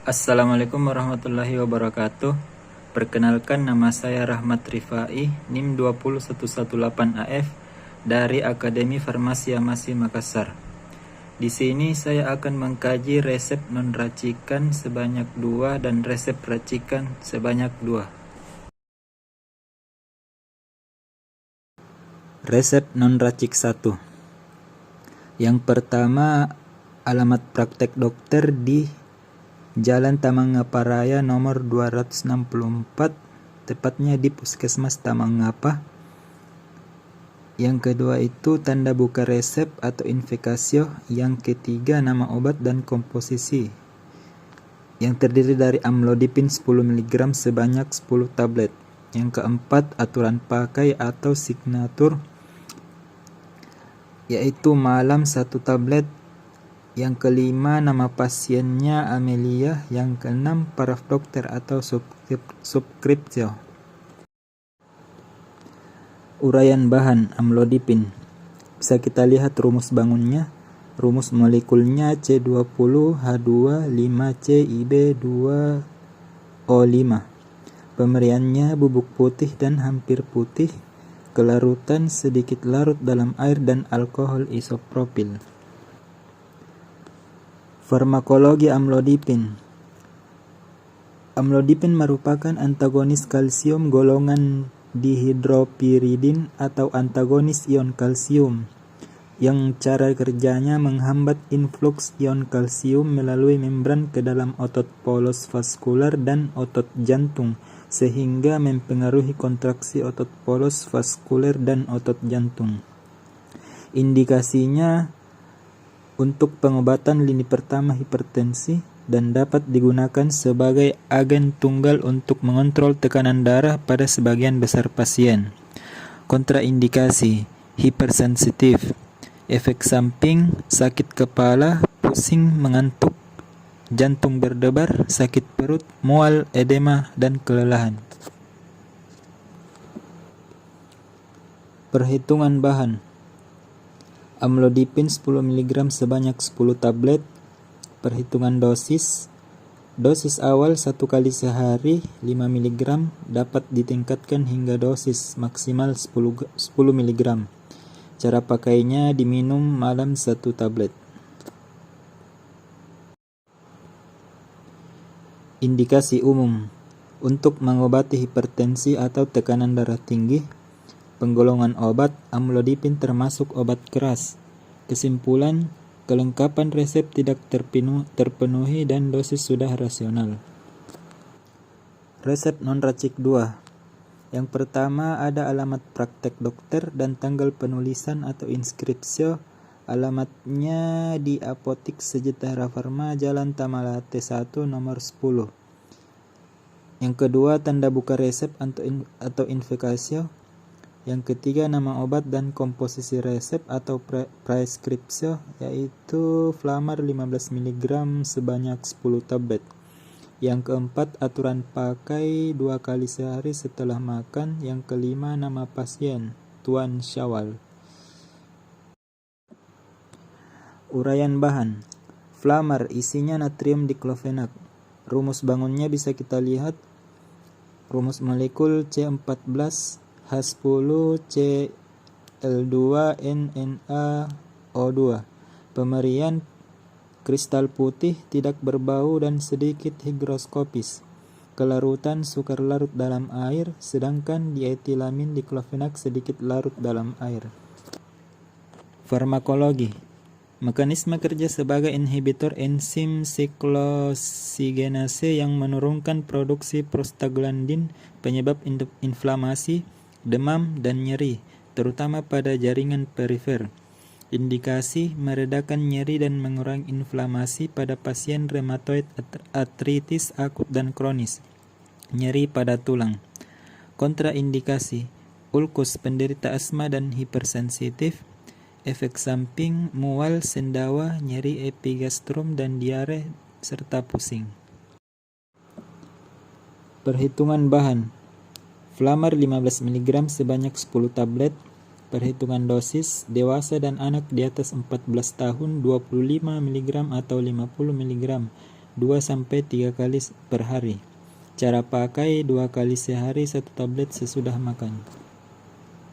Assalamualaikum warahmatullahi wabarakatuh. Perkenalkan, nama saya Rahmat Rifai, NIM 20118AF dari Akademi Farmasi Amasi Makassar. Di sini saya akan mengkaji resep non-racikan sebanyak 2 dan resep racikan sebanyak 2. Resep non-racik 1. Yang pertama, alamat praktek dokter di Jalan Tamangapa Raya nomor 264, tepatnya di Puskesmas Tamangapa. Yang kedua itu tanda buka resep atau infikasio. Yang ketiga, nama obat dan komposisi, yang terdiri dari amlodipin 10 mg sebanyak 10 tablet. Yang keempat, aturan pakai atau signatur, yaitu malam 1 tablet. Yang kelima, nama pasiennya Amelia. Yang keenam, paraf dokter atau subskripsio. Uraian bahan amlodipin. Bisa kita lihat rumus bangunnya. Rumus molekulnya C20H2 5CIB2O5. Pemberiannya bubuk putih dan hampir putih. Kelarutan sedikit larut dalam air dan alkohol isopropil. Farmakologi amlodipin. Amlodipin merupakan antagonis kalsium golongan dihidropiridin atau antagonis ion kalsium, yang cara kerjanya menghambat influx ion kalsium melalui membran ke dalam otot polos vaskular dan otot jantung, sehingga mempengaruhi kontraksi otot polos vaskuler dan otot jantung. Indikasinya untuk pengobatan lini pertama hipertensi dan dapat digunakan sebagai agen tunggal untuk mengontrol tekanan darah pada sebagian besar pasien. Kontraindikasi: hipersensitif, efek samping, sakit kepala, pusing, mengantuk, jantung berdebar, sakit perut, mual, edema, dan kelelahan. Perhitungan bahan: amlodipin 10 mg sebanyak 10 tablet. Perhitungan dosis: dosis awal 1 kali sehari 5 mg dapat ditingkatkan hingga dosis maksimal 10 mg. Cara pakainya diminum malam 1 tablet. Indikasi umum untuk mengobati hipertensi atau tekanan darah tinggi. Penggolongan obat, amlodipin termasuk obat keras. Kesimpulan, kelengkapan resep tidak terpenuhi dan dosis sudah rasional. Resep non-racik 2. Yang pertama, ada alamat praktek dokter dan tanggal penulisan atau inskripsio. Alamatnya di Apotik Sejahtera Farma, Jalan Tamalate 1 nomor 10. Yang kedua, tanda buka resep atau infikasio. Yang ketiga, nama obat dan komposisi resep atau preskripsio, yaitu Flamar 15 mg sebanyak 10 tablet. Yang keempat, aturan pakai 2 kali sehari setelah makan. Yang kelima, nama pasien Tuan Syawal. Uraian bahan: Flamar isinya natrium diklofenak. Rumus bangunnya bisa kita lihat. Rumus molekul C14H10Cl2NNaO2. Pemberian kristal putih, tidak berbau dan sedikit higroskopis. Kelarutan sukar larut dalam air, sedangkan dietilamin diklofenak sedikit larut dalam air. Farmakologi. Mekanisme kerja sebagai inhibitor enzim siklosigenase yang menurunkan produksi prostaglandin, penyebab inflamasi, demam, dan nyeri, terutama pada jaringan perifer. Indikasi: meredakan nyeri dan mengurangi inflamasi pada pasien rheumatoid arthritis akut dan kronis, nyeri pada tulang. Kontraindikasi: ulkus, penderita asma dan hipersensitif. Efek samping: mual, sendawa, nyeri epigastrum dan diare, serta pusing. Perhitungan bahan: Flamar 15 mg sebanyak 10 tablet. Perhitungan dosis: dewasa dan anak di atas 14 tahun 25 mg atau 50 mg. 2-3 kali per hari. Cara pakai 2 kali sehari 1 tablet sesudah makan.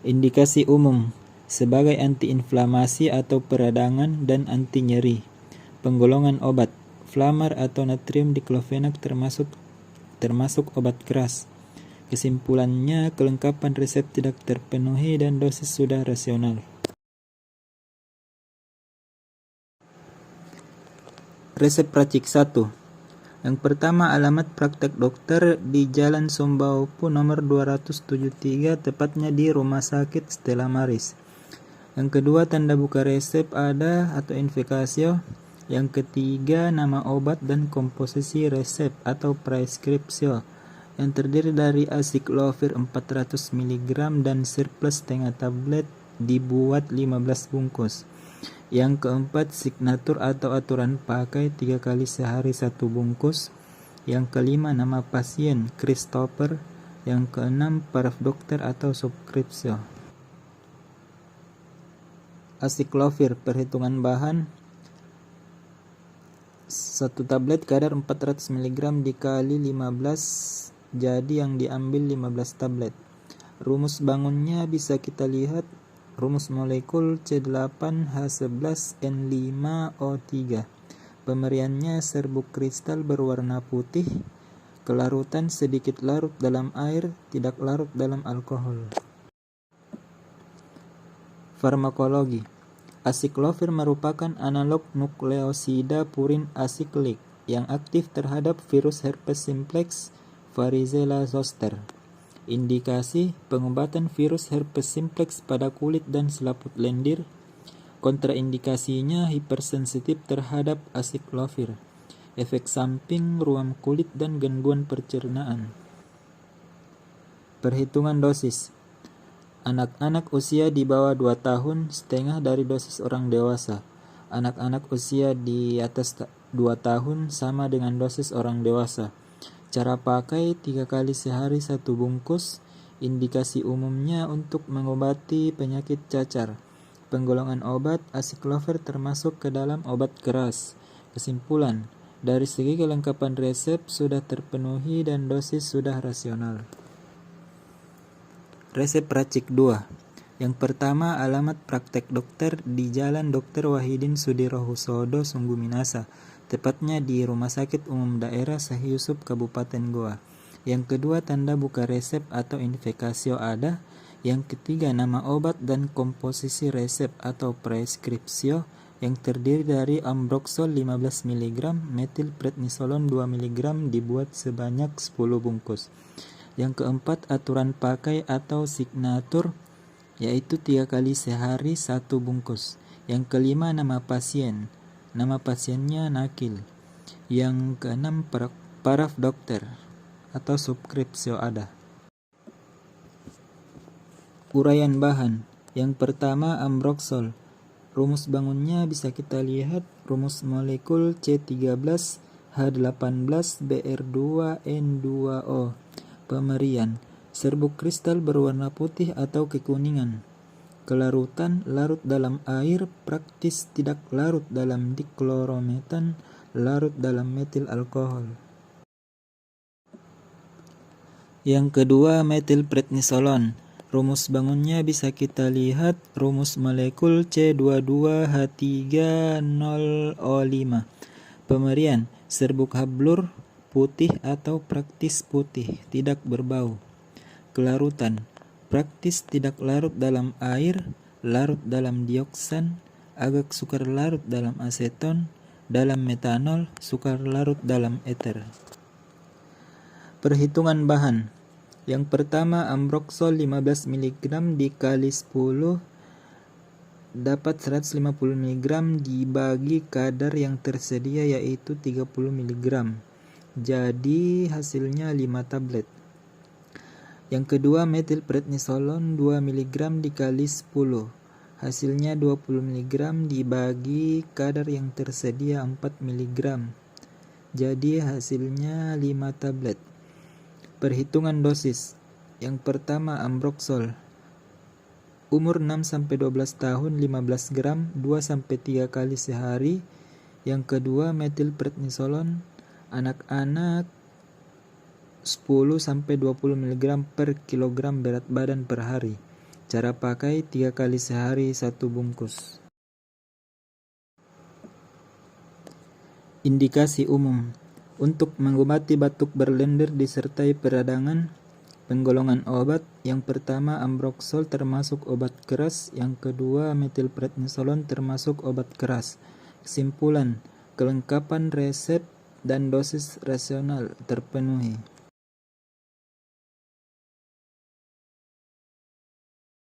Indikasi umum sebagai antiinflamasi atau peradangan dan anti nyeri. Penggolongan obat, flamar atau natrium diklofenak termasuk obat keras. Kesimpulannya, kelengkapan resep tidak terpenuhi dan dosis sudah rasional. Resep racik 1. Yang pertama, alamat praktek dokter di Jalan Sumbaupu nomor 273, tepatnya di Rumah Sakit Stella Maris. Yang kedua, tanda buka resep ada atau infikasio. Yang ketiga, nama obat dan komposisi resep atau preskripsio yang terdiri dari aciclovir 400 mg dan surplus setengah tablet dibuat 15 bungkus. Yang keempat, signatur atau aturan pakai 3 kali sehari 1 bungkus. Yang kelima, nama pasien Christopher. Yang keenam, paraf dokter atau subskripsio. Aciclovir, perhitungan bahan 1 tablet kadar 400 mg dikali 15, jadi yang diambil 15 tablet. Rumus bangunnya bisa kita lihat. Rumus molekul C8H11N5O3. Pemberiannya serbuk kristal berwarna putih, kelarutan sedikit larut dalam air, tidak larut dalam alkohol. Farmakologi. Aciclovir merupakan analog nukleosida purin asiklik yang aktif terhadap virus herpes simplex varicella zoster. Indikasi pengobatan virus herpes simplex pada kulit dan selaput lendir. Kontraindikasinya hipersensitif terhadap aciclovir, efek samping ruam kulit dan gangguan pencernaan. Perhitungan dosis. Anak-anak usia di bawah 2 tahun setengah dari dosis orang dewasa. Anak-anak usia di atas 2 tahun sama dengan dosis orang dewasa. Cara pakai 3 kali sehari 1 bungkus. Indikasi umumnya untuk mengobati penyakit cacar. Penggolongan obat, aciclovir termasuk ke dalam obat keras. Kesimpulan, dari segi kelengkapan resep sudah terpenuhi dan dosis sudah rasional. Resep racik 2. Yang pertama, alamat praktek dokter di Jalan Dr. Wahidin Sudirohusodo, Sungguh Minasa, tepatnya di Rumah Sakit Umum Daerah Syekh Yusuf, Kabupaten Goa. Yang kedua, tanda buka resep atau infikasio ada. Yang ketiga, nama obat dan komposisi resep atau preskripsio yang terdiri dari ambroxol 15 mg, metilprednisolon 2 mg dibuat sebanyak 10 bungkus. Yang keempat, aturan pakai atau signatur, yaitu 3 kali sehari 1 bungkus. Yang kelima, nama pasien. Nama pasiennya Nakil. Yang keenam, paraf dokter atau subskripsio ada. Uraian bahan. Yang pertama, ambroxol. Rumus bangunnya bisa kita lihat. Rumus molekul C13H18BR2N2O. Pemberian, serbuk kristal berwarna putih atau kekuningan. Kelarutan, larut dalam air, praktis tidak larut dalam diklorometan, larut dalam metil alkohol. Yang kedua, metilprednisolon. Rumus bangunnya bisa kita lihat. Rumus molekul C22H3NO5. Pemberian, serbuk hablur putih atau praktis putih, tidak berbau. Kelarutan, praktis tidak larut dalam air, larut dalam dioksan, agak sukar larut dalam aseton, dalam metanol, sukar larut dalam eter. Perhitungan bahan. Yang pertama, ambroxol 15 mg dikali 10 dapat 150 mg dibagi kadar yang tersedia, yaitu 30 mg. Jadi hasilnya 5 tablet. Yang kedua, metilprednisolon 2 mg dikali 10. Hasilnya 20 mg dibagi kadar yang tersedia 4 mg. Jadi hasilnya 5 tablet. Perhitungan dosis. Yang pertama, ambroxol. Umur 6-12 tahun 15 gram 2-3 kali sehari. Yang kedua, metilprednisolon Anak-anak 10-20 mg per kilogram berat badan per hari. Cara pakai 3 kali sehari 1 bungkus. Indikasi umum. Untuk mengobati batuk berlendir disertai peradangan, penggolongan obat. Yang pertama ambroxol termasuk obat keras, yang kedua metilprednisolon termasuk obat keras. Kesimpulan, kelengkapan resep dan dosis rasional terpenuhi.